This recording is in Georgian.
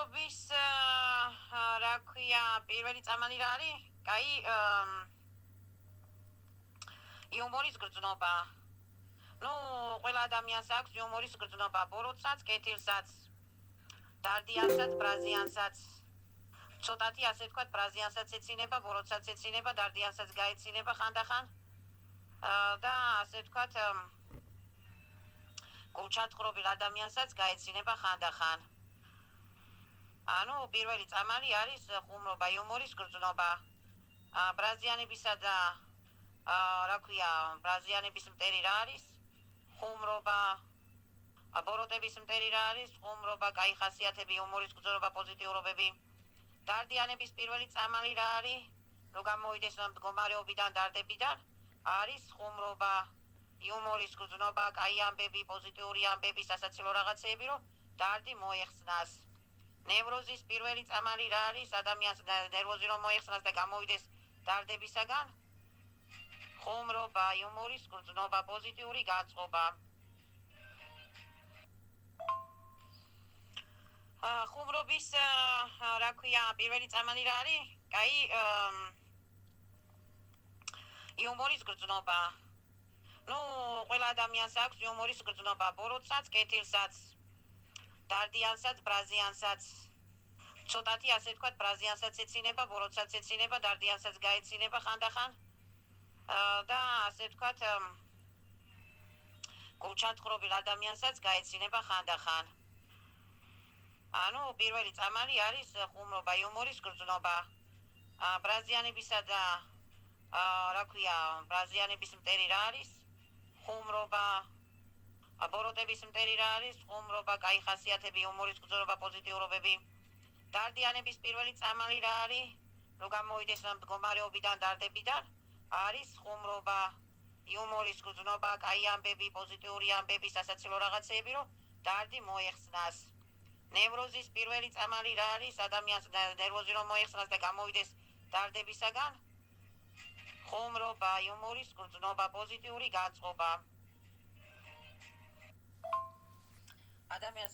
ხუმრობის რა ქვია, პირველი წამალი რა არის? კაი, იუმორის გრძნობა. ნუ ყველა ადამიანს აქვს იუმორის გრძნობა, ბოროტსაც, კეთილსაც, დარდიანსაც, ბრაზიანსაც. ცოტათი ასე ვთქვათ, ბრაზიანსაც ეცინება, ბოროტსაც ეცინება, დარდიანსაც გაეცინება ხანდახან. და ასე ვთქვათ, გულჩათხრობილ ადამიანსაც გაეცინება ხანდახან. ანუ პირველი წამალი არის ხუმრობა, იუმორის გრძნობა. ბრაზიანებისა და რა ქვია, ბრაზიანების მტერი რა არის? ხუმრობა, ბოროტების მტერი რა არის? ხუმრობა, კაი ხასიათები, იუმორის გრძნობა, პოზიტიურობები. დარდიანების პირველი წამალი რა არის? რო გამოვიდეს მდგომარეობიდან, დარდებიდან, არის ხუმრობა, იუმორის გრძნობა, კაი ამბები, პოზიტიური ამბები, სასაცილო რაღაცეები, რომ დარდი მოეხსნას. ნევროზის პირველი წამალი რა არის? ადამიანს ნერვოზი რომ მოეხსნას და გამოვიდეს დარდებისაგან. ხუმრობა, იუმორის გრძნობა, პოზიტიური განწყობა. ხუმრობის რა ქვია, პირველი წამალი რა არის? კაი, იუმორის გრძნობა. ნუ ყველა ადამიანს აქვს იუმორის გრძნობა, ბოროტსაც, კეთილსაც, დარდიანსაც, ბრაზიანსაც. ცოტათი ასე ვთქვათ, ბრაზიანსაც ეცინება, ბოროტსაც ეცინება, დარდიანსაც გაეცინება ხანდახან. და ასე ვთქვათ, გულჩათხრობილ ადამიანსაც გაეცინება ხანდახან. ანუ პირველი წამალი არის ხუმრობა, იუმორის გრძნობა. ბრაზიანებისა და რა ქვია, ბრაზიანების მტერი რა არის? ხუმრობა, ბოროტების მტერი რა არის? ხუმრობა, კაი ხასიათები, იუმორის გრძნობა, პოზიტიურობები. დარდიანების პირველი წამალი რა არის? რო გამოვიდეს მდგომარეობიდან, დარდებიდან, არის ხუმრობა, იუმორის გრძნობა, კაი ამბები, პოზიტიური ამბები, სასაცილო რაღაცეები, რომ დარდი მოეხსნას. ნევროზის პირველი წამალი რა არის? ადამიანს ნერვოზი რომ მოეხსნას და გამოვიდეს დარდებისაგან. ხუმრობა, იუმორის გრძნობა, პოზიტიური განწყობა. ადამიანს